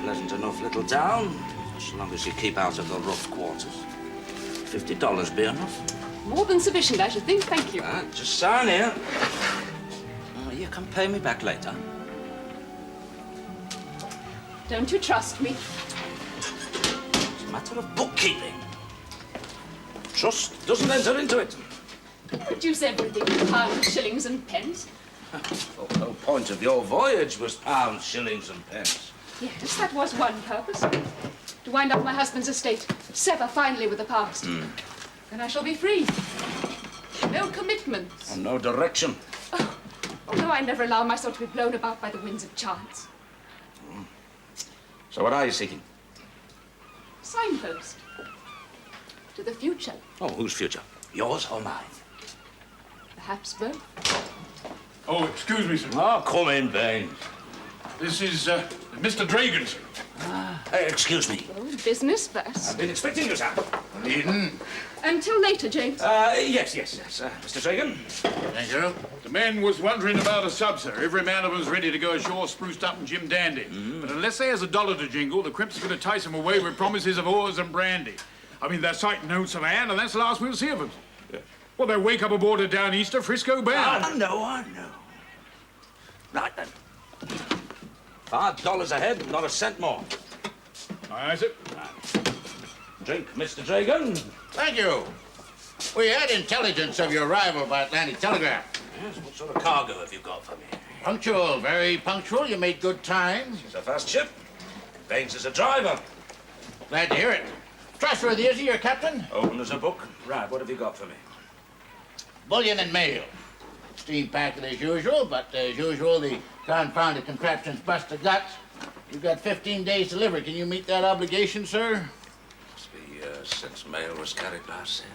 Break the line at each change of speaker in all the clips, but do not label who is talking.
pleasant enough little town, as long as you keep out of the rough quarters. $50 be enough?
More than sufficient, I should think. Thank you.
Just sign here. You can pay me back later.
Don't you trust me?
It's a matter of bookkeeping. Trust doesn't enter into it.
Reduce everything to pounds, shillings, and pence.
The whole point of your voyage was pounds, shillings, and pence.
Yes, that was one purpose. To wind up my husband's estate, sever finally with the past. Then I shall be free. No commitments.
And no direction.
Although I never allow myself to be blown about by the winds of chance.
So what are you seeking?
Signpost. To the future.
Oh, whose future? Yours or mine?
Perhaps both.
Oh, excuse me, sir.
Oh, come in, Baines.
This is Mr. Dragon, sir.
Excuse me.
Oh, business first.
I've been expecting you, sir.
Onedin.
Until later, James.
Yes. Mr. Dragon.
Thank you. The men was wondering about a sub, sir. Every man of them's ready to go ashore, spruced up and Jim Dandy. But unless they has $1 to jingle, the crimps are going to entice them away with promises of oars and brandy. I mean, they're sighting notes of hand, and that's the last we'll see of them. Yeah. Well, they'll wake up aboard a Down Easter, Frisco bound.
I know. Right then. $5 a head, not a cent more.
Aye, sir.
Drink, Mr. Dragon.
Thank you. We had intelligence of your arrival by Atlantic Telegraph.
Yes, what sort of cargo have you got for me?
Punctual, very punctual. You made good time.
It's a fast ship. Baines is a driver.
Glad to hear it. Trustworthy, is he, your captain?
Open as a book. Right, what have you got for me?
Bullion and mail. Steam packet as usual, but as usual, the confounded contraptions bust the guts. You've got 15 days delivery. Can you meet that obligation, sir?
Must be years since mail was carried by sail.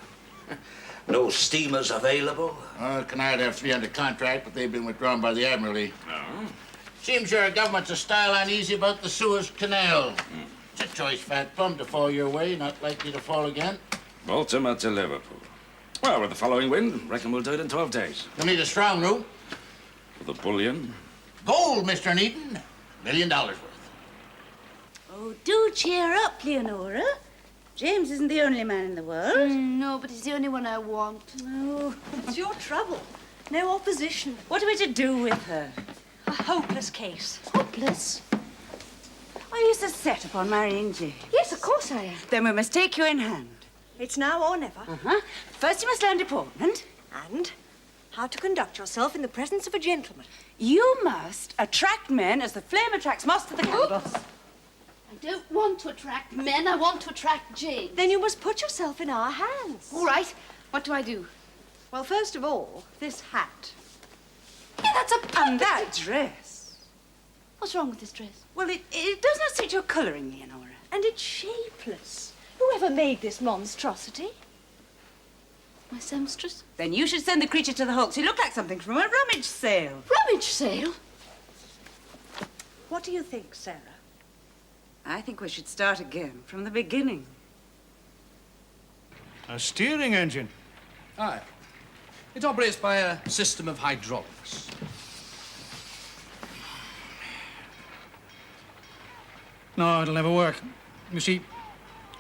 No steamers available?
Canard have 3 under contract, but they've been withdrawn by the Admiralty.
No.
Seems your government's a style uneasy about the Suez Canal. It's a choice fat plum to fall your way, not likely to fall again.
Baltimore to Liverpool. Well, with the following wind, reckon we'll do it in 12 days.
You'll need a strong route.
For the bullion?
Gold, Mr. Onedin. $1 million worth.
Oh, do cheer up, Leonora. James isn't the only man in the world.
No, but he's the only one I want.
No.
It's your trouble. No opposition.
What are we to do with her?
A hopeless case.
Hopeless. Are you so set upon marrying James?
Yes, of course I am.
Then we must take you in hand.
It's now or never.
First, you must learn deportment.
And how to conduct yourself in the presence of a gentleman.
You must attract men as the flame attracts moss to the candle.
I don't want to attract men. I want to attract James.
Then you must put yourself in our hands.
All right. What do I do?
Well, first of all, this hat.
Yeah, that's a...
And that dress.
What's wrong with this dress?
Well, it does not suit your colouring, Leonora.
And it's shapeless. Whoever made this monstrosity?
My seamstress?
Then you should send the creature to the hulks. You look like something from a rummage sale.
Rummage sale?
What do you think, Sarah?
I think we should start again, from the beginning.
A steering engine?
Aye. It operates by a system of hydraulics.
No, it'll never work. You see,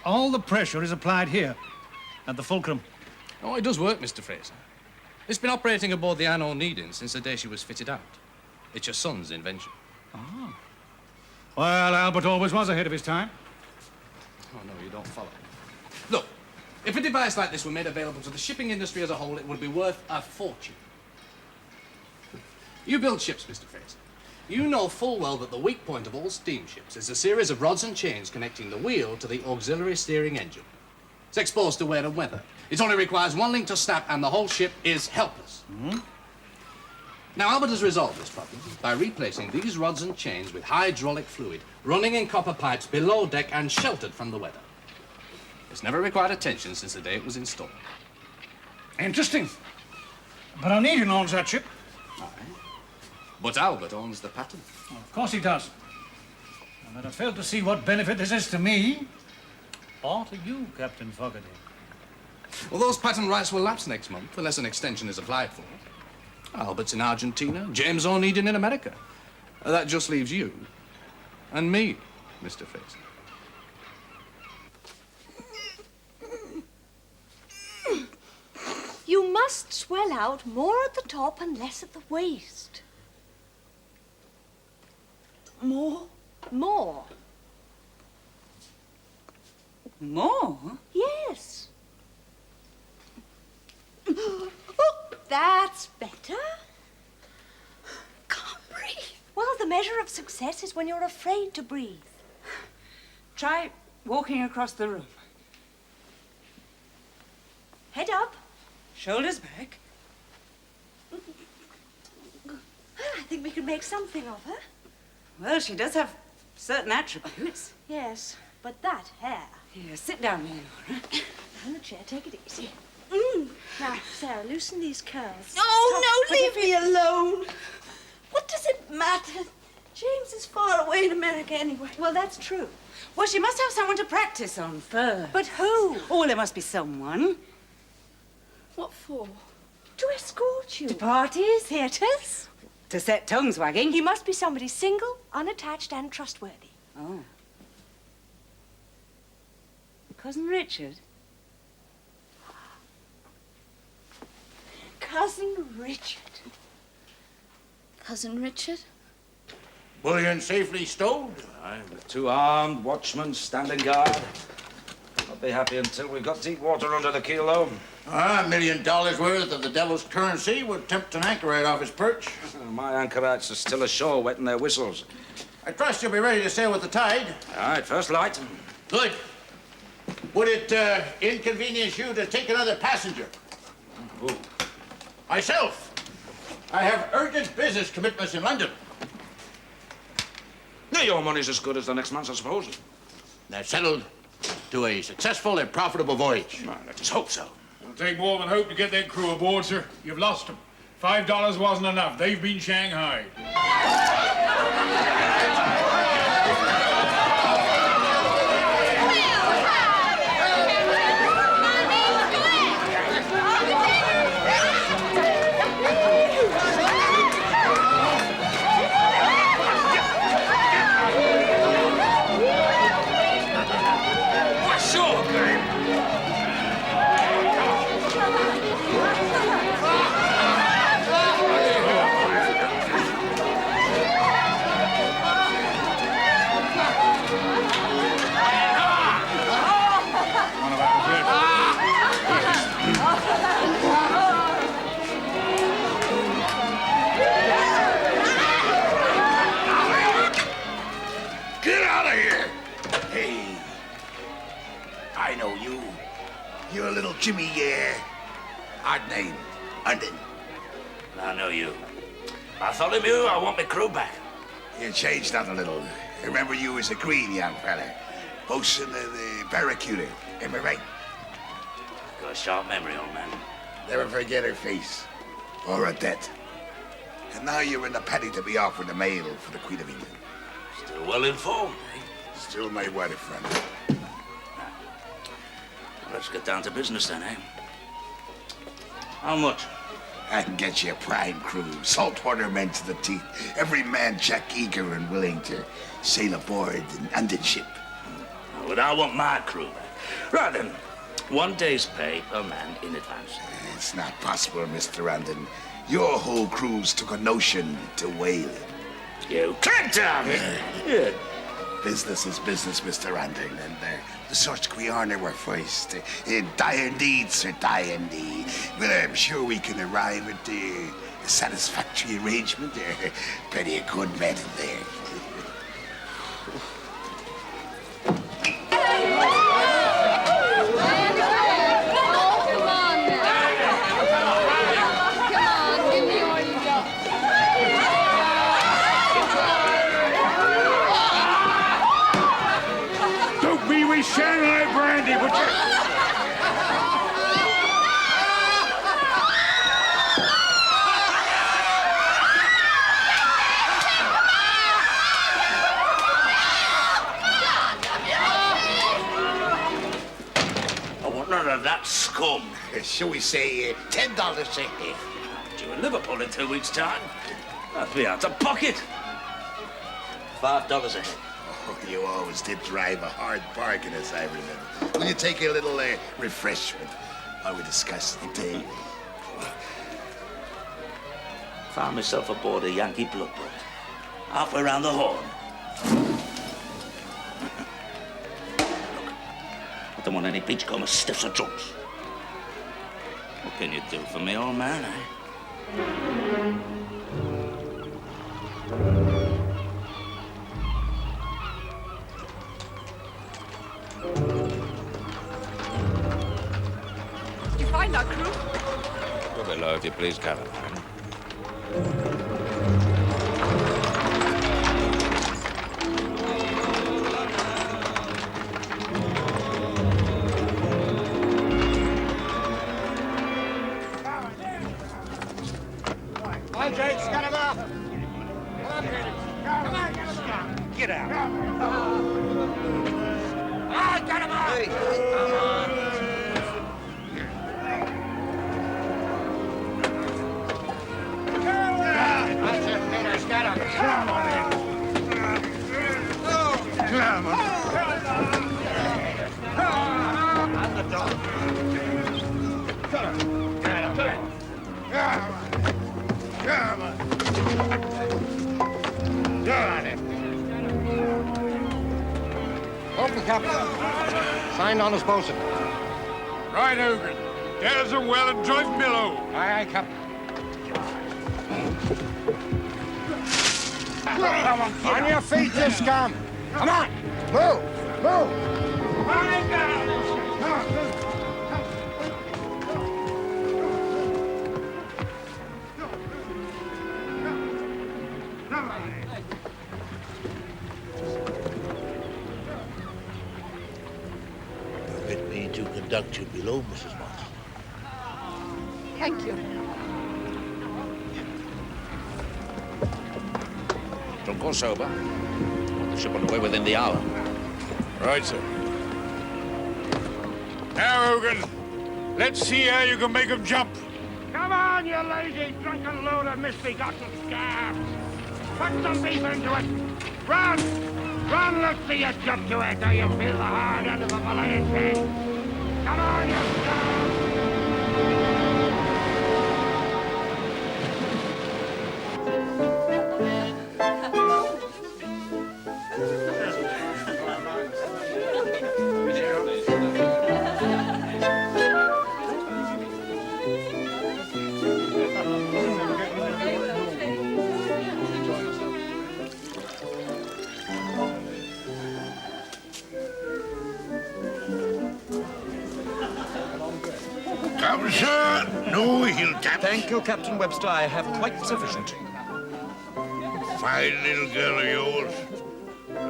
all the pressure is applied here, at the fulcrum.
Oh, it does work, Mr. Fraser. It's been operating aboard the Onedin since the day she was fitted out. It's your son's invention.
Ah. Well, Albert always was ahead of his time.
Oh, no, you don't follow. Look, if a device like this were made available to the shipping industry as a whole, it would be worth a fortune. You build ships, Mr. Fraser. You know full well that the weak point of all steamships is a series of rods and chains connecting the wheel to the auxiliary steering engine. It's exposed to wear and weather. It only requires one link to snap and the whole ship is helpless. Now, Albert has resolved this problem by replacing these rods and chains with hydraulic fluid, running in copper pipes below deck and sheltered from the weather. It's never required attention since the day it was installed.
Interesting. But Onedin owns that ship.
Aye. But Albert owns the patent.
Well, of course he does. And I fail to see what benefit this is to me. Or to you, Captain Fogarty.
Well, those patent rights will lapse next month unless an extension is applied for. Albert's in Argentina, James Onedin in America. That just leaves you and me.
Mr. Face.
You must swell out more at the top and less at the waist.
More?
More.
More?
Yes. Oh, that's better.
Can't breathe.
Well, the measure of success is when you're afraid to breathe.
Try walking across the room.
Head up.
Shoulders back.
I think we can make something of her.
Well, she does have certain attributes.
Yes, but that hair.
Here, sit down, Leonora.
On the chair, take it easy. Now, Sarah, loosen these curls.
Oh,
Stop.
no, leave me alone. What does it matter? James is far away in America anyway.
Well, that's true.
Well, she must have someone to practice on first.
But who?
Oh, there must be someone.
What for? To escort you.
To parties, theatres, to set tongues wagging.
He must be somebody single, unattached, and trustworthy.
Oh. Cousin Richard?
Cousin Richard.
Cousin Richard?
Bullion safely stowed?
Aye, with 2 armed watchmen standing guard. I'll be happy until we've got deep water under the keel, though.
$1 million worth of the devil's currency would tempt an anchorite off his perch.
My anchorites are still ashore wetting their whistles.
I trust you'll be ready to sail with the tide.
All right, first light.
Good. Would it inconvenience you to take another passenger?
Who?
Myself. I have urgent business commitments in London.
Now, your money's as good as the next man's, I suppose.
That's settled. To a successful and profitable voyage.
Well, let's hope so.
It'll take more than hope to get that crew aboard, sir. You've lost them. $5 wasn't enough. They've been shanghaied.
Get out of here! Hey, I know you. You're a little Jimmy, odd name, Onedin.
I know you. Bartholomew, I want my crew back.
You changed that a little. I remember you as a green young fella. Bosun of the Barracuda. Am I right?
Got a sharp memory, old man.
Never forget her face. Or her death. And now you're in the paddy to be off with the mail for the Queen of England.
Still well informed, eh?
Still my waterfront.
Let's get down to business then, eh? How much?
I can get you a prime crew, saltwater men to the teeth. Every man jack eager and willing to sail aboard an Onedin ship.
But I want my crew back. Right then, 1 day's pay per man in advance.
It's not possible, Mr. Onedin. Your whole cruise took a notion to whaling.
You can't tell me! Yeah.
Business is business, Mr. Onedin, and the search we honor were first. Dire needs are dire need. Well, I'm sure we can arrive at a satisfactory arrangement. Plenty of good men in there.
Shanghai brandy, would you?
I want none of that scum.
Shall we say $10 a head?
Due in Liverpool in 2 weeks' time. That'd be out of pocket. $5 a head.
Oh, you always did drive a hard bargain, as I remember. Will you take a little refreshment while we discuss the deal?
Found myself aboard a Yankee bloodboat, halfway round the Horn. Look, I don't want any beachcomber stiffs or drunks. What can you do for me, old man, eh?
Did you find our crew?
Go below, if you please, Caroline.
Hi, Jake, scan him off. Come on, Peter. Come on, get him off. Get out. Come on, get him off. Hey. Come on. That's it, Peter, get him. Come on in. Come on. And the dog. Get him. Get him. Come on. You're on it. Open, Captain. Signed on as bosun.
Right, Hogan. Gather well and drive below.
Aye, aye, Captain. Come on your feet, you scum. Come on. Move. Move. I got it.
Permit me to conduct you below, Mrs. Moss.
Thank you.
Drunk or sober? Want the ship on the way within the hour.
Right, sir. Now, Hogan, let's see how you can make them jump.
Come on, you lazy, drunken load of misbegotten scabs. Put some beef into it. Run! Run, let's see you jump to it, or you feel the hard end of a filleted head. Come on, you scabs!
Come, sir. No heel taps.
Thank you, Captain Webster. I have quite sufficient.
Fine little girl of yours.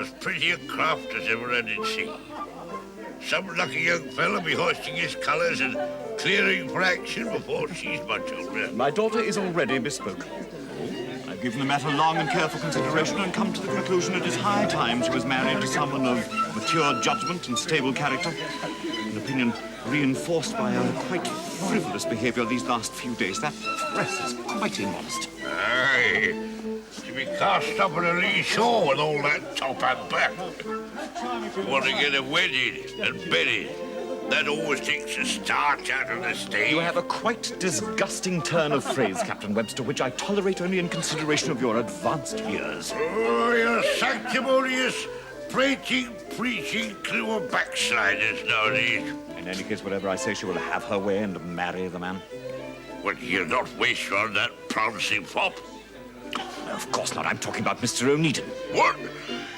As pretty a craft as ever I did see. Some lucky young fella be hoisting his colours and clearing for action before she's much older.
My daughter is already bespoke. I've given the matter long and careful consideration and come to the conclusion it is high time she was married to someone of mature judgment and stable character. An opinion reinforced by her quite frivolous behavior these last few days. That dress is quite immodest.
Aye. To be cast up on a lee shore with all that top and back. Want to get her wedded and buried. That always takes the starch out of the stage.
You have a quite disgusting turn of phrase, Captain Webster, which I tolerate only in consideration of your advanced years.
Oh, you're sanctimonious, prating, preaching crew of backsliders nowadays.
In any case, whatever I say, she will have her way and marry the man.
Well, you'll not waste her on that prancing fop.
No, of course not. I'm talking about Mr. Onedin.
What?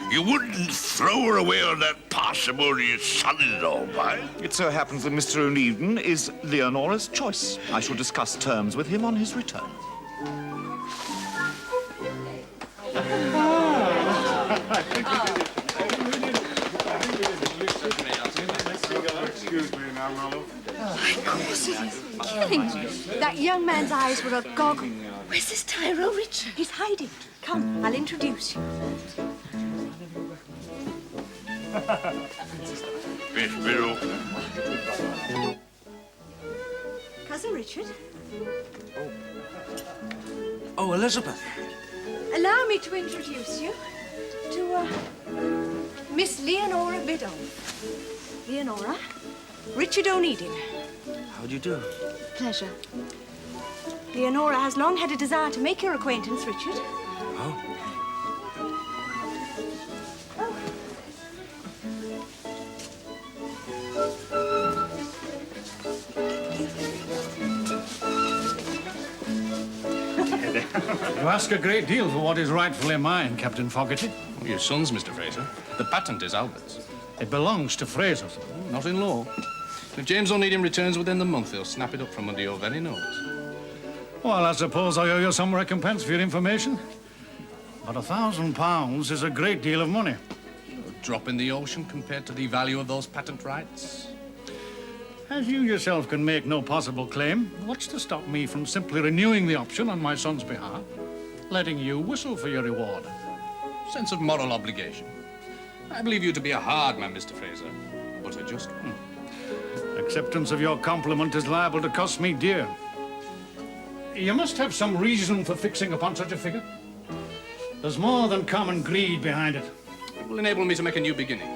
You wouldn't throw her away on that parsimonious son-in-law, man?
It so happens that Mr. Onedin is Leonora's choice. I shall discuss terms with him on his return.
Excuse me now, Rollo.
Of course it is. Killing me. That young man's eyes were a goggle. Where's this Tyro Richard? He's hiding. Come, I'll introduce you.
Miss Biddle.
Cousin Richard,
Oh, Elizabeth.
allow me to introduce you to Miss Leonora Biddulph. Leonora, Richard Onedin.
How do you do?
Pleasure. Leonora has long had a desire to make your acquaintance, Richard.
Oh.
You ask a great deal for what is rightfully mine, Captain Fogarty.
Your son's, Mr. Fraser. The patent is Albert's.
It belongs to Fraser's.
Not in law. If James Onedin returns within the month, he'll snap it up from under your very nose.
Well, I suppose I owe you some recompense for your information. But £1,000 is a great deal of money.
A drop in the ocean compared to the value of those patent rights.
As you yourself can make no possible claim, what's to stop me from simply renewing the option on my son's behalf, letting you whistle for your reward?
Sense of moral obligation. I believe you to be a hard man, Mr. Fraser, but a just one.
Acceptance of your compliment is liable to cost me dear. You must have some reason for fixing upon such a figure. There's more than common greed behind it.
It will enable me to make a new beginning.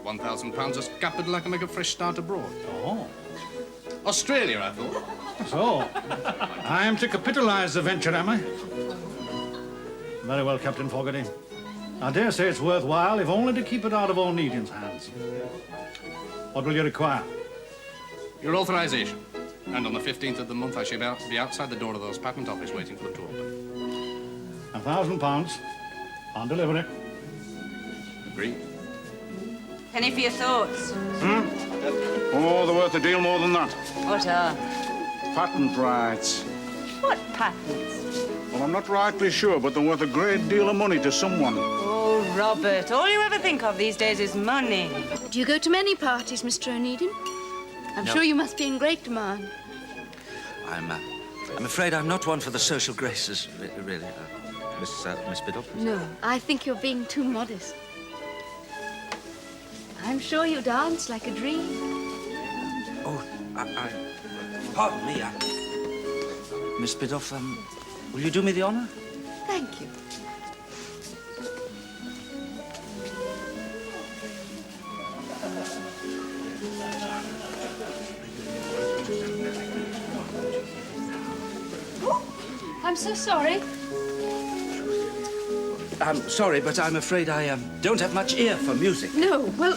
£1,000 as capital, I can make a fresh start abroad.
Oh.
Australia, I thought.
So, I am to capitalize the venture, am I? Very well, Captain Fogarty. I dare say it's worthwhile, if only to keep it out of Onedin's hands. What will you require?
Your authorization. And on the 15th of the month, I shall be outside the door of those patent office waiting for them to open.
£1,000 on delivery.
Agreed.
Penny for your thoughts.
Oh, they're worth a deal more than that.
What are?
Patent rights.
What patents?
Well, I'm not rightly sure, but they're worth a great deal of money to someone.
Oh, Robert, all you ever think of these days is money.
Do you go to many parties, Mr. Onedin? I'm
No.
sure you must be in great demand.
I'm afraid I'm not one for the social graces, really. Miss Biddulph?
No, I think you're being too modest. I'm sure you dance like a dream.
Oh, pardon me, Miss Biddulph, will you do me the honor?
Thank you. I'm so sorry.
I'm sorry, but I'm afraid I don't have much ear for music.
No, well,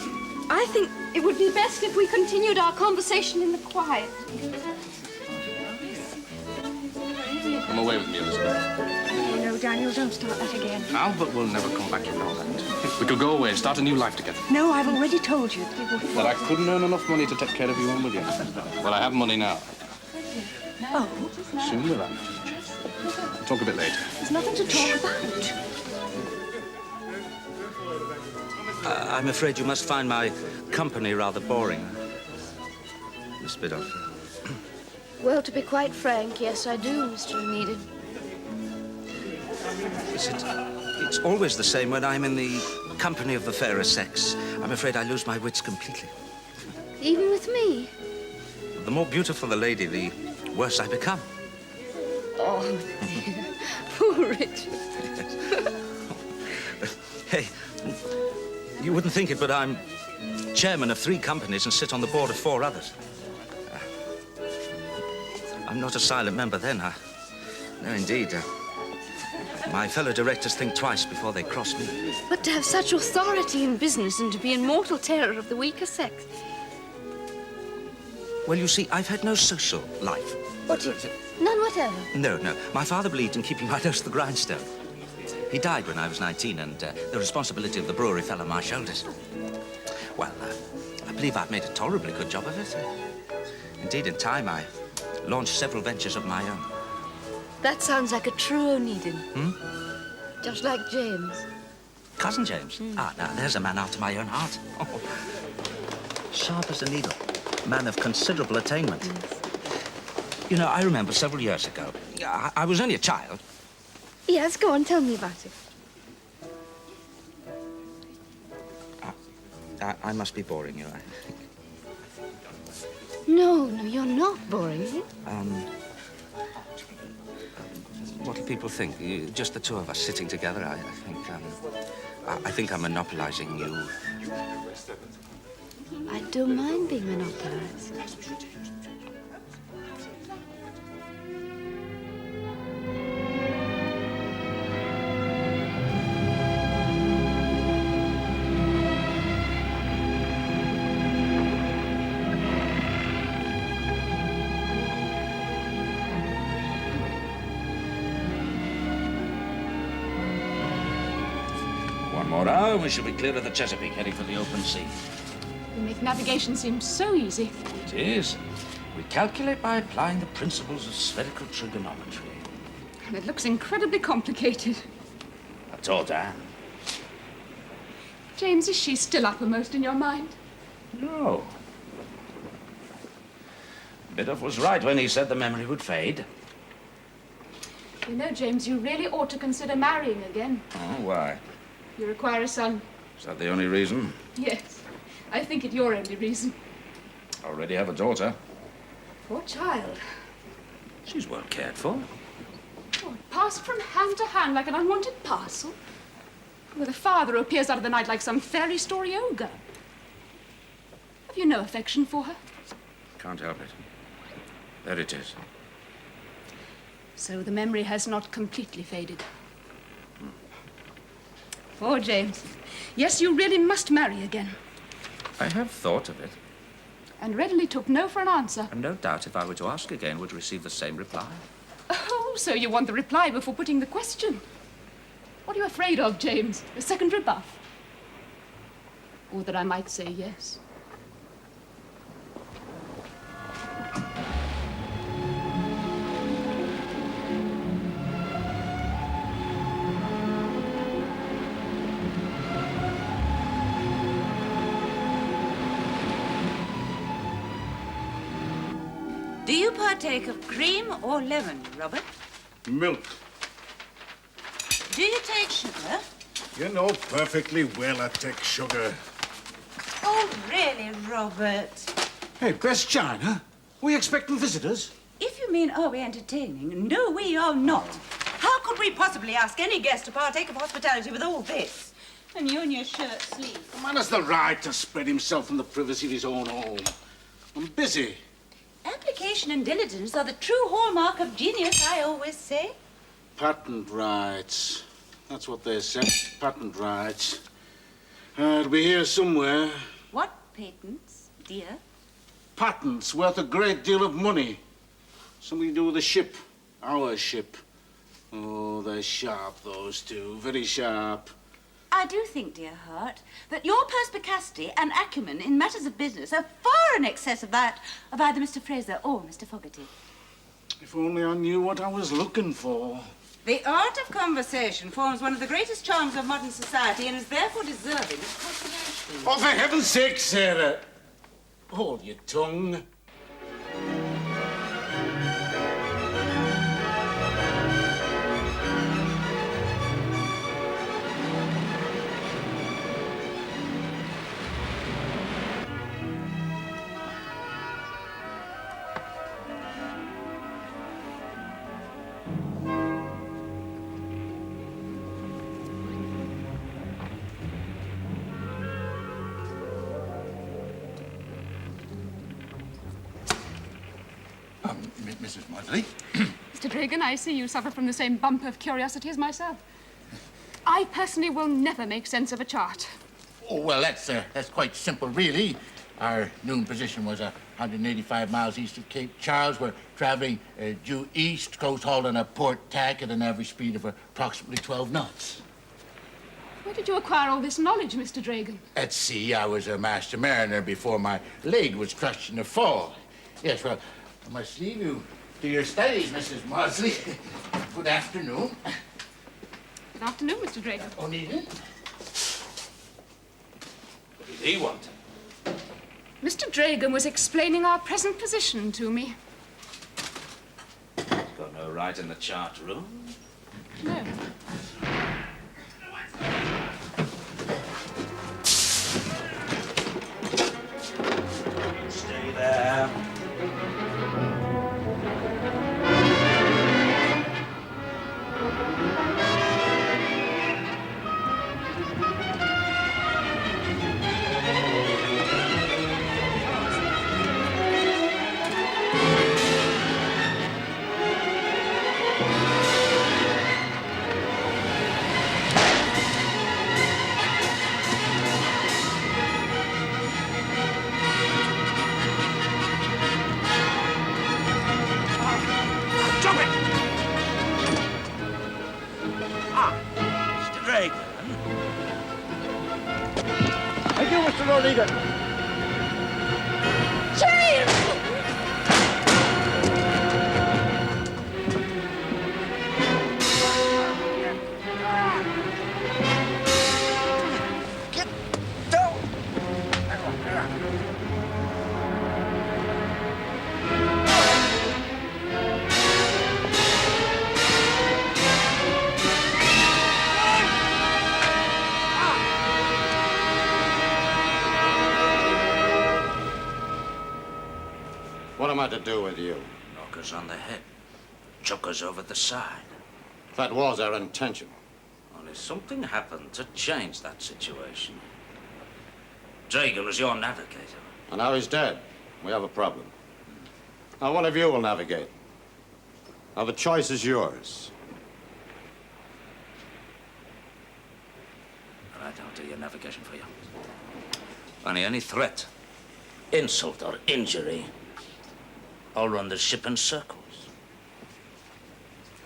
I think it would be best if we continued our conversation in the quiet.
Come away with me, Elizabeth.
No, Daniel, don't start that again.
Albert will never come back, you know that. We could go away and start a new life together.
No, I've already told you.
But I couldn't earn enough money to take care of you and William. Well, I have money now.
Oh,
Soon will I. Talk a bit later.
there's nothing to talk about.
I'm afraid you must find my company rather boring, Miss Biddulph.
Well, to be quite frank, yes, I do, Mr. Onedin.
It's always the same when I'm in the company of the fairer sex. I'm afraid I lose my wits completely.
Even with me?
The more beautiful the lady, the worse I become.
Oh, dear. Poor Richard.
Hey, you wouldn't think it, but I'm chairman of 3 companies and sit on the board of 4 others. I'm not a silent member then. No, indeed. My fellow directors think twice before they cross me.
But to have such authority in business and to be in mortal terror of the weaker sex.
Well, you see, I've had no social life.
What? None whatever?
No. My father believed in keeping my nose to the grindstone. He died when I was 19, and the responsibility of the brewery fell on my shoulders. Well, I believe I've made a tolerably good job of it. Indeed, in time, I launched several ventures of my own.
That sounds like a true Onedin. Just like James.
Cousin James? Now, there's a man after my own heart. Oh. Sharp as a needle. Man of considerable attainment. You know, I remember several years ago, I was only a child.
Yes, go on, tell me about it.
I must be boring you, I think.
No, you're not boring me.
What do people think? Just the 2 of us sitting together, I think. I think I'm monopolizing you.
I don't mind being monopolized.
One more hour, we shall be clear of the Chesapeake, heading for the open sea.
You make navigation seem so easy.
It is. We calculate by applying the principles of spherical trigonometry.
And it looks incredibly complicated.
That's all, Dan.
James, is she still uppermost in your mind?
No. Biddulph was right when he said the memory would fade.
You know, James, you really ought to consider marrying again.
Oh, why?
You require a son.
Is that the only reason?
Yes. I think it your only reason.
Already have a daughter.
Poor child.
She's well cared for.
Oh, it passed from hand to hand like an unwanted parcel. With a father who appears out of the night like some fairy story ogre. Have you no affection for her?
Can't help it. There it is.
So the memory has not completely faded. Poor James. Yes, you really must marry again.
I have thought of it.
And readily took no for an answer.
And no doubt if I were to ask again, would receive the same reply.
Oh, so you want the reply before putting the question. What are you afraid of, James? A second rebuff? Or that I might say yes?
Do you partake of cream or lemon, Robert?
Milk.
Do you take sugar?
You know perfectly well I take sugar.
Oh, really, Robert?
Hey, Bess China, we expecting visitors?
If you mean, are we entertaining? No, we are not. How could we possibly ask any guest to partake of hospitality with all this? And you in your shirt sleeve.
A man has the right to spread himself in the privacy of his own home. I'm busy.
Application and diligence are the true hallmark of genius, I always say.
Patent rights. That's what they said. Patent rights. It'll be here somewhere.
What patents, dear?
Patents worth a great deal of money. Something to do with the ship. Our ship. Oh, they're sharp, those two. Very sharp.
I do think, dear heart, that your perspicacity and acumen in matters of business are far in excess of that of either Mr. Fraser or Mr. Fogarty.
If only I knew what I was looking for.
The art of conversation forms one of the greatest charms of modern society and is therefore deserving of consideration.
Oh, for heaven's sake, Sarah! Hold your tongue.
Mrs. Maudsley.
Mr. Dragon, I see you suffer from the same bump of curiosity as myself. I personally will never make sense of a chart.
Oh, well, that's quite simple, really. Our noon position was 185 miles east of Cape Charles. We're traveling due east, close hauled on a port tack at an average speed of approximately 12 knots.
Where did you acquire all this knowledge, Mr. Dragon?
At sea, I was a master mariner before my leg was crushed in the fall. Yes, well, I must leave you to your studies, Mrs. Maudsley. Good afternoon.
Good afternoon, Mr. Dragon.
Onedin.
What did he want?
Mr. Dragon was explaining our present position to me.
Got no right in the chart room.
No.
Stay there.
Thank you, Mr. Onedin.
James!
What am I to do with you?
Knock us on the head. Chuck us over the side.
That was our intention.
Only something happened to change that situation. Dragan was your navigator.
And now he's dead. We have a problem. Now, one of you will navigate. Now, the choice is yours.
But I don't do your navigation for you. Only any threat, insult, or injury, I'll run the ship in circles.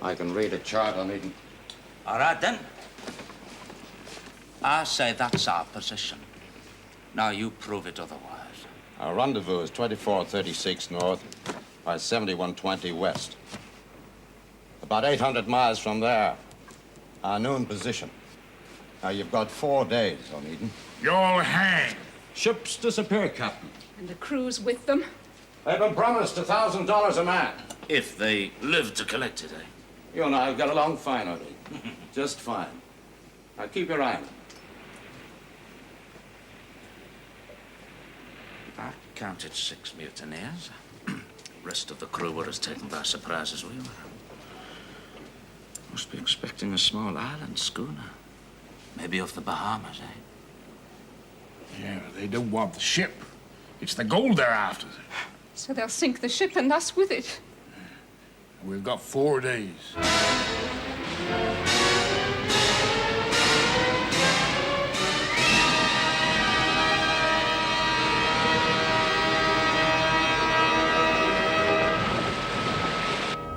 I can read a chart, Onedin.
All right, then. I say that's our position. Now you prove it otherwise.
Our rendezvous is 2436 north by 7120 west. About 800 miles from there, our noon position. Now, you've got 4 days, Onedin.
You'll hang.
Ships disappear, Captain.
And the crew's with them.
They've been promised $1,000 a man.
If they live to collect it, eh?
You and I have got along fine, Onedin. Just fine. Now, keep your eye on them.
I counted 6 mutineers. Rest of the crew were as taken by surprise as we were. Must be expecting a small island schooner. Maybe off the Bahamas, eh?
Yeah, they don't want the ship. It's the gold they're after.
So they'll sink the ship and us with it.
We've got 4 days.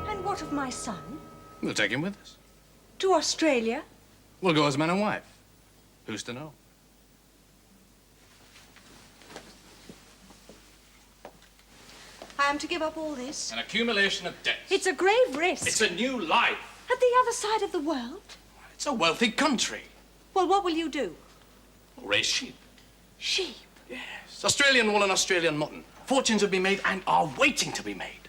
And what of my son?
We'll take him with us.
To Australia?
We'll go as man and wife. Who's to know?
I am to give up all this?
An accumulation of debts.
It's a grave risk.
It's a new life.
At the other side of the world?
It's a wealthy country.
Well, what will you do?
We'll raise sheep.
Sheep?
Yes. Australian wool and Australian mutton. Fortunes have been made and are waiting to be made.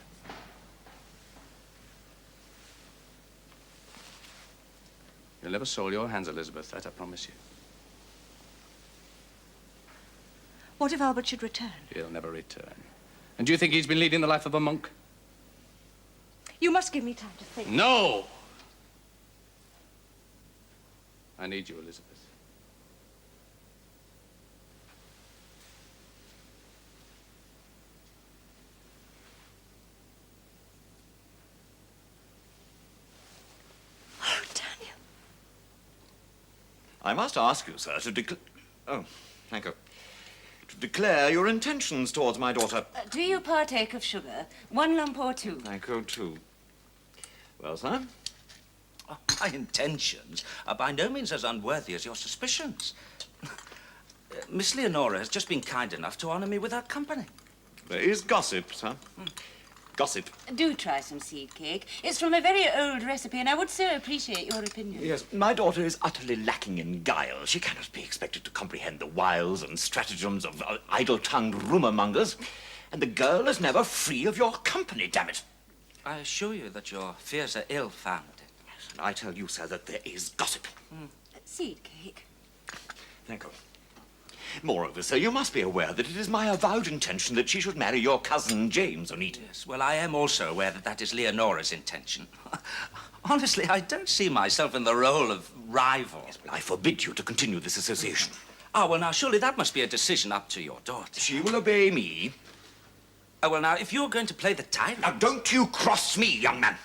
You'll never soil your hands, Elizabeth, that I promise you.
What if Albert should return?
He'll never return. And do you think he's been leading the life of a monk?
You must give me time to think.
No! I need you, Elizabeth.
Oh, Daniel.
I must ask you, sir, to declare... Oh, thank you. To declare your intentions towards my daughter.
Do you partake of sugar? 1 lump or 2?
Thank you, too. Well, sir?
Oh, my intentions are by no means as unworthy as your suspicions. Miss Leonora has just been kind enough to honor me with her company.
There is gossip, sir. Gossip.
Do try some seed cake. It's from a very old recipe, and I would so appreciate your opinion.
Yes, my daughter is utterly lacking in guile. She cannot be expected to comprehend the wiles and stratagems of idle-tongued rumor-mongers. And the girl is never free of your company, damn it.
I assure you that your fears are ill-founded.
Yes, and I tell you, sir, that there is gossip.
Seed cake.
Thank you. Moreover, sir, you must be aware that it is my avowed intention that she should marry your cousin, James Onedin.
Yes, well, I am also aware that that is Leonora's intention. Honestly, I don't see myself in the role of rival.
Yes, well, I forbid you to continue this association.
Oh, well, now, surely that must be a decision up to your daughter.
She will obey me.
Oh, well, now, if you're going to play the tyrant...
Now, don't you cross me, young man.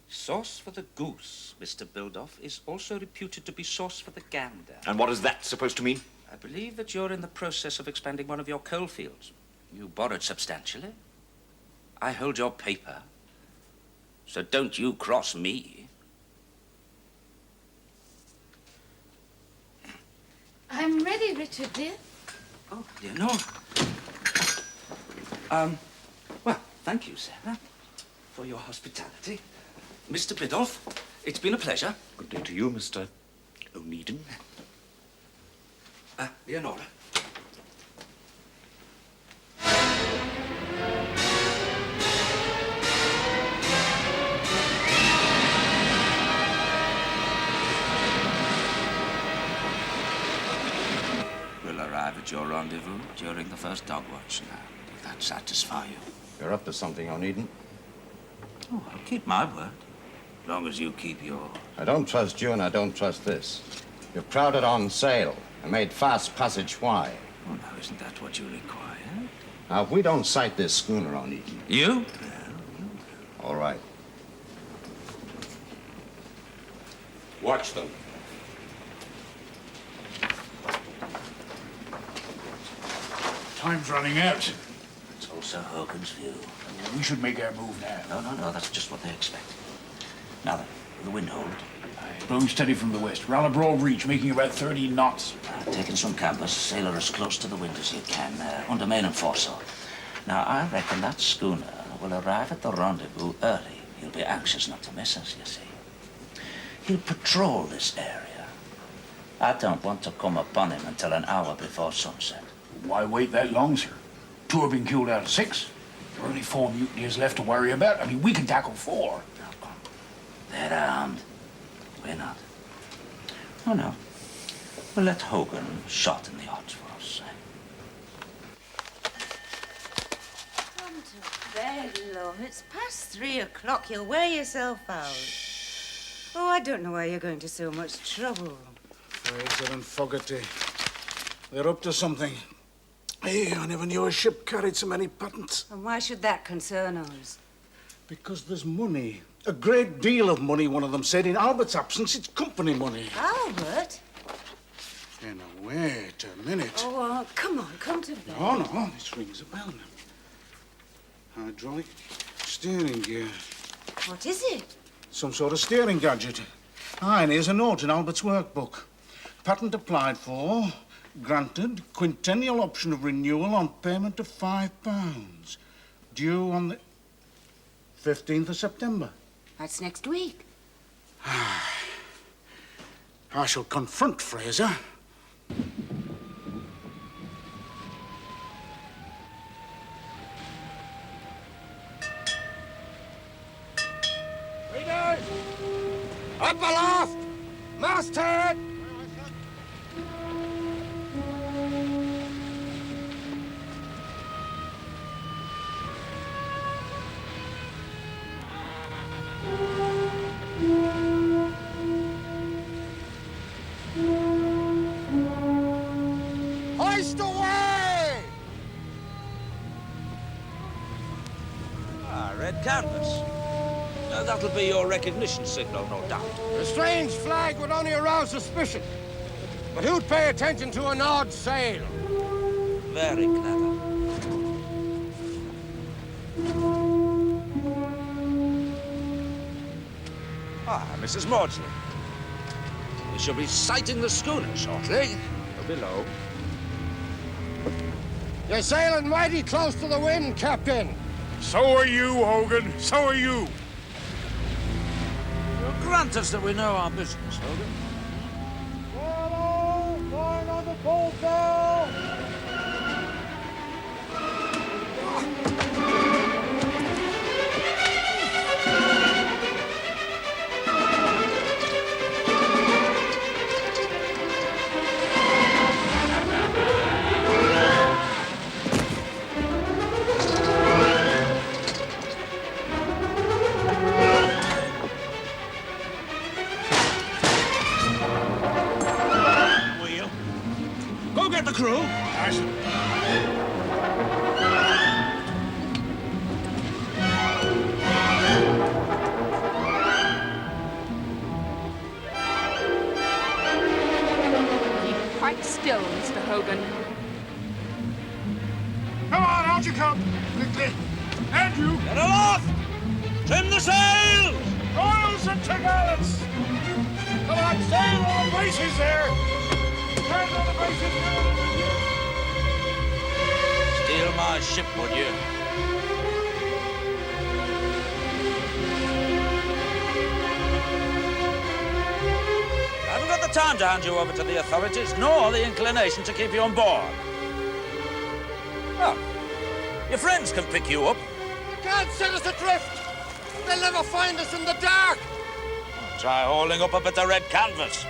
Sauce for the goose, Mr. Bildoff, is also reputed to be sauce for the gander.
And what is that supposed to mean?
I believe that you're in the process of expanding one of your coal fields. You borrowed substantially. I hold your paper. So don't you cross me.
I'm ready, Richard, dear.
Oh, dear, no. Well, thank you, Sarah, for your hospitality. Mr. Biddulph, it's been a pleasure.
Good day to you, Mr. Onedin.
Leonora. We'll arrive at your rendezvous during the first dog watch now. Will that satisfy you?
You're up to something, Onedin.
Oh, I'll keep my word. As long as you keep yours.
I don't trust you, and I don't trust this. You've crowded on sail and made fast passage. Why?
Oh, now, isn't that what you require?
Now, if we don't sight this schooner, Onedin...
You?
All right. Watch them.
Time's running out.
It's also Hogan's view.
We should make our move now.
No, that's just what they expect. Now then, will the wind hold?
Blowing steady from the west. Round a broad reach, making about 30 knots.
Taking some canvas, sail her as close to the wind as you can, under main and foresail. Now, I reckon that schooner will arrive at the rendezvous early. He'll be anxious not to miss us, you see. He'll patrol this area. I don't want to come upon him until an hour before sunset.
Why wait that long, sir? 2 have been killed out of 6. There are only 4 mutineers left to worry about. I mean, we can tackle 4.
They're armed. We're not. Oh, no. We'll let Hogan shot in the odds for us.
Come to bed, love. It's past 3 o'clock. You'll wear yourself out. Oh, I don't know why you're going to so much trouble.
Fraser and Fogarty. They're up to something. Hey, I never knew a ship carried so many patents.
And why should that concern us?
Because there's money. A great deal of money, one of them said. In Albert's absence, it's company money.
Albert?
In a wait a minute.
Oh, come on, come to bed.
No, this rings a bell now. Hydraulic steering gear.
What is it?
Some sort of steering gadget. Ah, and here's a note in Albert's workbook. Patent applied for, granted, quintennial option of renewal on payment of £5. Due on the 15th of September.
That's next week.
I shall confront Fraser.
Readers! Up aloft! Masthead! Hoist away!
Red canvas. That'll be your recognition signal, no doubt.
A strange flag would only arouse suspicion. But who'd pay attention to an odd sail?
Very clever. Mrs. Maudsley. We shall be sighting the schooner shortly. Below.
You're sailing mighty close to the wind, Captain.
So are you, Hogan. So are you.
Grant us that we know our business, Hogan.
Line on the forecastle!
The crew.
Keep quite still, Mr. Hogan.
Come on, out you come. Quickly. And you.
Get aloft! Trim the sails!
Royals and to'gallants. Come on, sail all braces there.
Steal my ship, would you? I haven't got the time to hand you over to the authorities, nor the inclination to keep you on board. Well, your friends can pick you up.
They can't set us adrift. They'll never find us in the dark.
Try hauling up a bit of red canvas.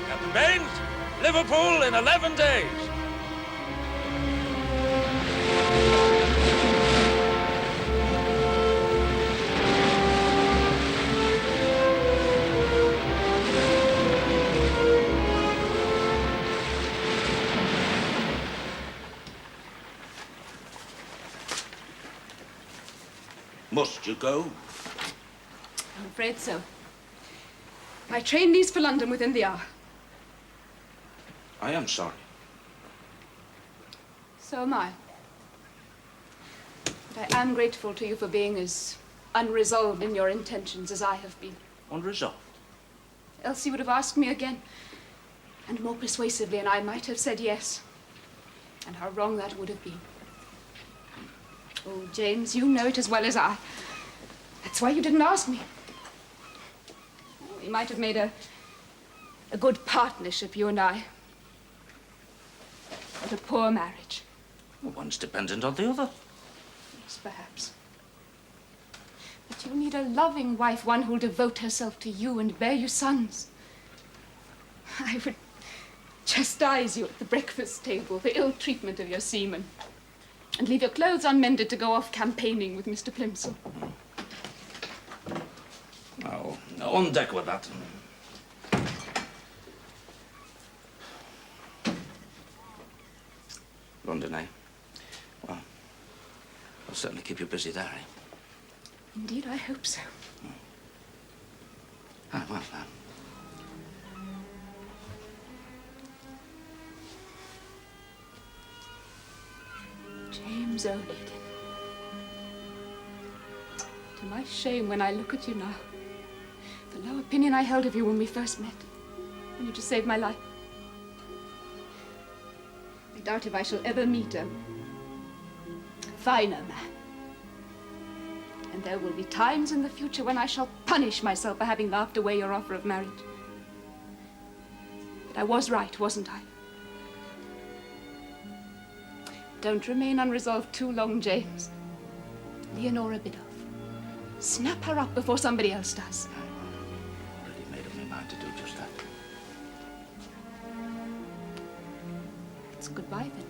Captain Baines, Liverpool in 11 days.
Must you go?
I'm afraid so. My train leaves for London within the hour.
I am sorry.
So am I. But I am grateful to you for being as unresolved in your intentions as I have been.
Unresolved?
Else you would have asked me again, and more persuasively, and I might have said yes. And how wrong that would have been. Oh, James, you know it as well as I. That's why you didn't ask me. We might have made a good partnership, you and I. But a poor marriage.
Well, one's dependent on the other.
Yes, perhaps. But you need a loving wife, one who'll devote herself to you and bear you sons. I would chastise you at the breakfast table for ill treatment of your seamen, and leave your clothes unmended to go off campaigning with Mr. Plimsoll.
Oh, on deck with that. London, eh? Well, I'll certainly keep you busy there, eh?
Indeed, I hope so.
Ah, well,
James Onedin. To my shame, when I look at you now, the low opinion I held of you when we first met, when you just saved my life, I doubt if I shall ever meet a finer man. And there will be times in the future when I shall punish myself for having laughed away your offer of marriage. But I was right, wasn't I? Don't remain unresolved too long, James. Leonora Biddulph. Snap her up before somebody else does.
Already made up my mind to do just that.
It's goodbye, then.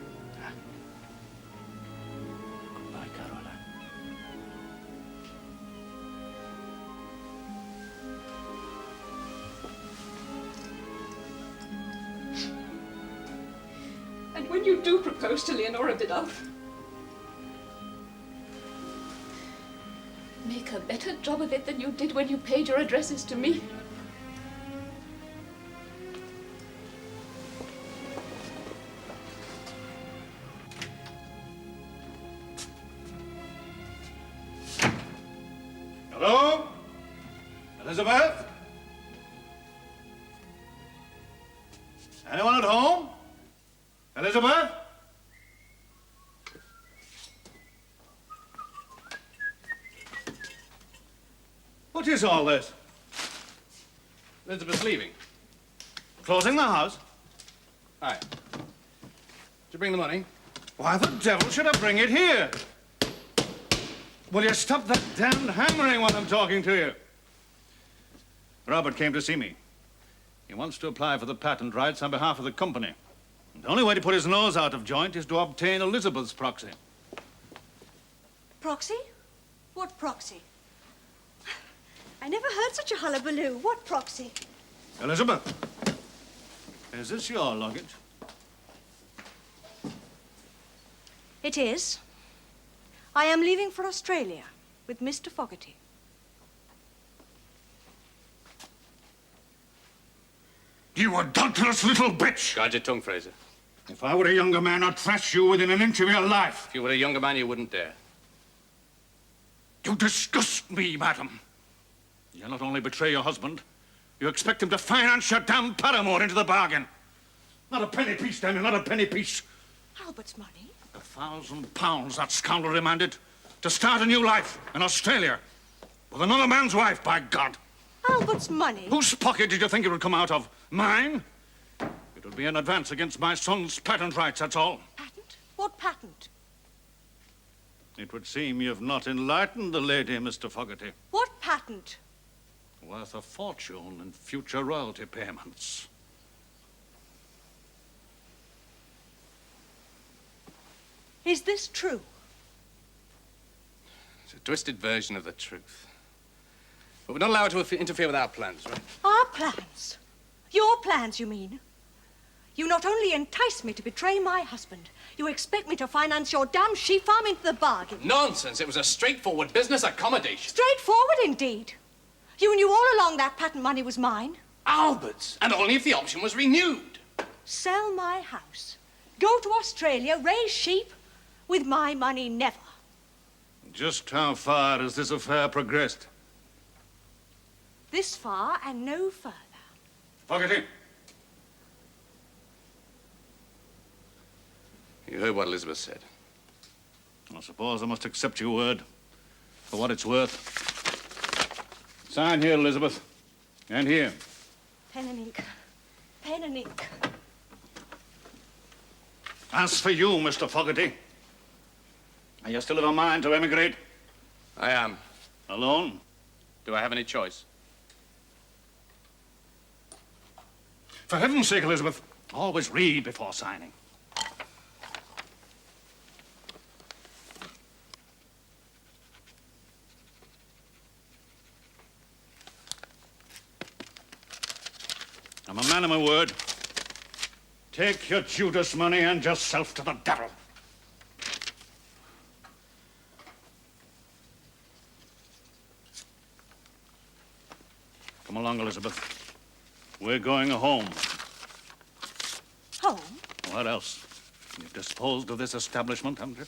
Goodbye, Caroline.
And when you do propose to Leonora Biddulph, make a better job of it than you did when you paid your addresses to me.
Hello? Elizabeth? Anyone at home? Elizabeth? What is all this?
Elizabeth's leaving.
Closing the house?
Aye. Did you bring the money?
Why the devil should I bring it here? Will you stop that damned hammering while I'm talking to you? Robert came to see me. He wants to apply for the patent rights on behalf of the company. The only way to put his nose out of joint is to obtain Elizabeth's proxy.
Proxy? What proxy? I never heard such a hullabaloo. What proxy?
Elizabeth, is this your luggage?
It is. I am leaving for Australia with Mr. Fogarty.
You adulterous little bitch!
Guard your tongue, Fraser.
If I were a younger man, I'd thrash you within an inch of your life.
If you were a younger man, you wouldn't dare.
You disgust me, madam.
You not only betray your husband, you expect him to finance your damn paramour into the bargain. Not a penny piece, Daniel, not a penny piece.
Albert's money?
£1,000 that scoundrel demanded to start a new life in Australia with another man's wife, by God.
Albert's money?
Whose pocket did you think it would come out of? Mine? It would be an advance against my son's patent rights, that's all.
Patent? What patent?
It would seem you've not enlightened the lady, Mr. Fogarty.
What patent?
Worth a fortune in future royalty payments.
Is this true?
It's a twisted version of the truth. But we're not allowed to interfere with our plans, right?
Our plans? Your plans, you mean? You not only entice me to betray my husband, you expect me to finance your damn sheep farm into the bargain.
Nonsense. It was a straightforward business accommodation.
Straightforward, indeed. You knew all along that patent money was mine.
Albert's. And only if the option was renewed.
Sell my house. Go to Australia, raise sheep. With my money, never.
Just how far has this affair progressed?
This far and no further.
Fogarty.
You heard what Elizabeth said.
I suppose I must accept your word for what it's worth. Sign here, Elizabeth. And here.
Pen and ink. Pen and ink.
As for you, Mr. Fogarty, are you still of a mind to emigrate?
I am.
Alone?
Do I have any choice?
For heaven's sake, Elizabeth, always read before signing. I'm a man of my word. Take your Judas money and yourself to the devil. Come along, Elizabeth. We're going home.
Home?
What else? You've disposed of this establishment, haven't you?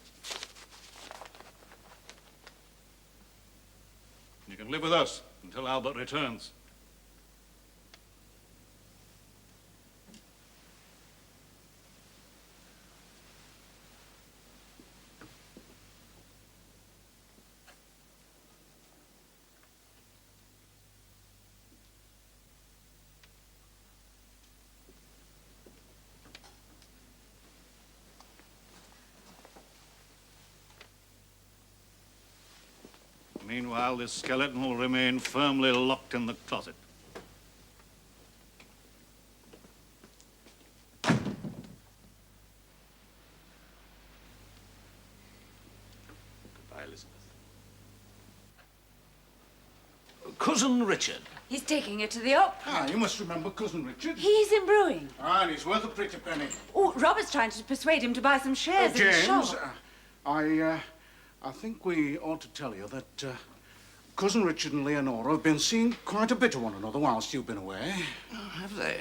You can live with us until Albert returns. Meanwhile, this skeleton will remain firmly locked in the closet.
Goodbye, Elizabeth.
Cousin Richard.
He's taking it to the op.
Ah, you must remember Cousin Richard.
He's in brewing.
Ah, and he's worth a pretty penny.
Oh, Robert's trying to persuade him to buy some shares in the
James,
shop.
I think we ought to tell you that Cousin Richard and Leonora have been seeing quite a bit of one another whilst you've been away.
Oh, have they?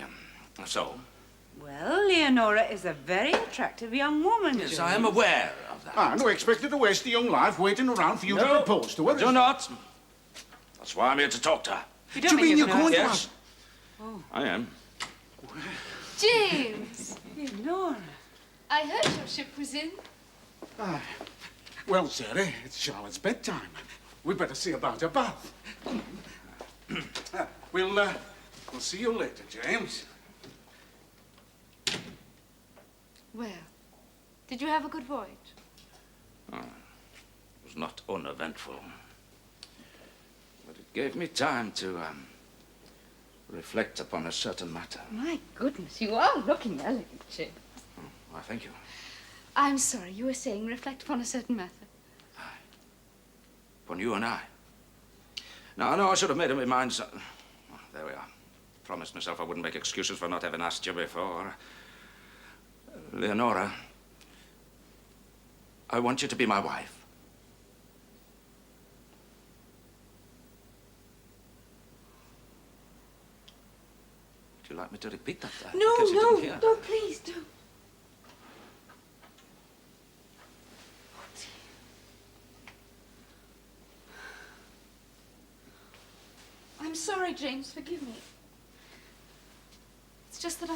So?
Well, Leonora is a very attractive young woman.
Yes, I am aware of that.
And we expected to waste a young life waiting around for you to propose to her.
Do not. That's why I'm here to talk to her.
You don't mean
you're going to
Yes.
us?
Oh.
I am.
James!
Leonora.
I heard your ship was in.
Ah, well, Sarah, it's Charlotte's bedtime. We'd better see about her bath. We'll see you later, James.
Well, did you have a good voyage?
Oh, it was not uneventful. But it gave me time to reflect upon a certain matter.
My goodness, you are looking elegant, James.
Oh, why, thank you.
I'm sorry, you were saying reflect upon a certain matter.
Upon you and I. No, I should have made up my mind. Oh, there we are. Promised myself I wouldn't make excuses for not having asked you before. Leonora, I want you to be my wife. Would you like me to repeat that?
No,
in case you
no,
didn't hear?
no, please don't.
sorry, James. Forgive me. It's just that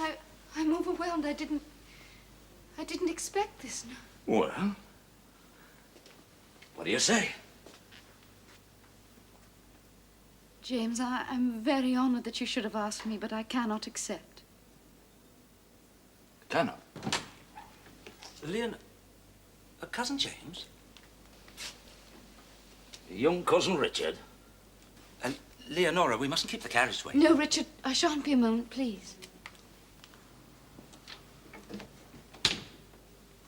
I'm overwhelmed. I didn't expect this. No.
Well, what do you say?
James, I'm very honored that you should have asked me, but I cannot accept.
Cannot?
Cousin James?
Young cousin Richard?
Leonora, we mustn't keep the carriage waiting.
No, Richard, I shan't be a moment, please.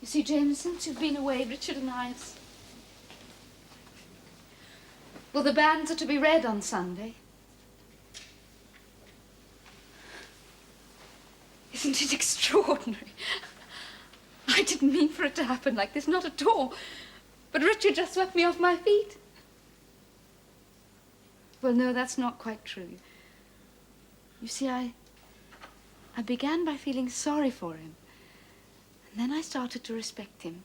You see, James, since you've been away, Richard and I have... Well, the banns are to be read on Sunday. Isn't it extraordinary? I didn't mean for it to happen like this, not at all. But Richard just swept me off my feet. Well, no, that's not quite true. You see, I began by feeling sorry for him. And then I started to respect him.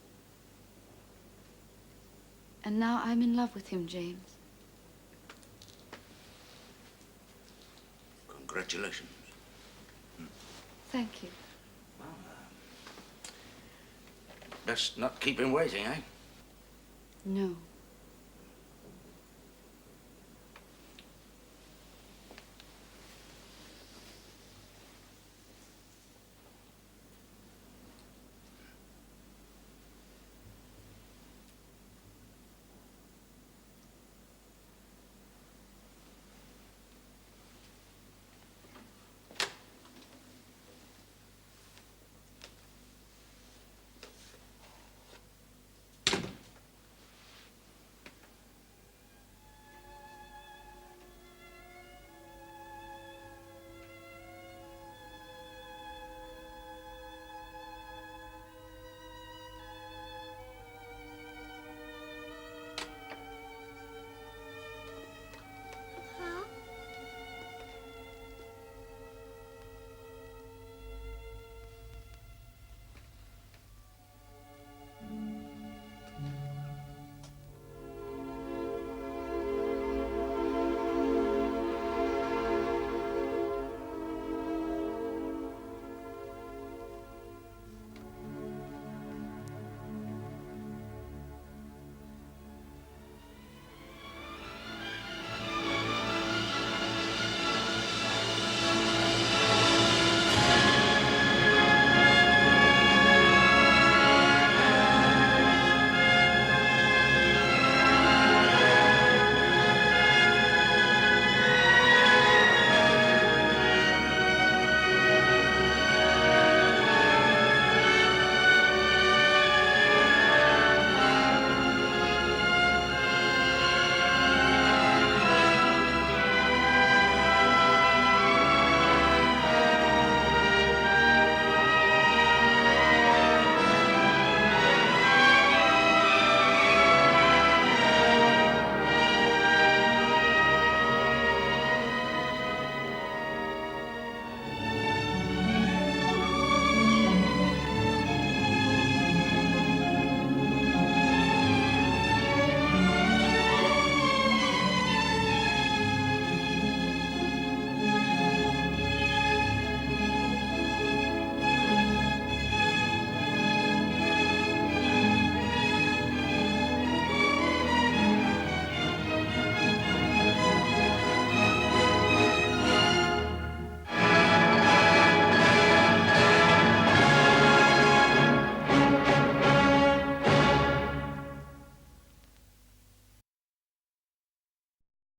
And now I'm in love with him, James.
Congratulations.
Thank you.
Well, best not keep him waiting, eh?
No.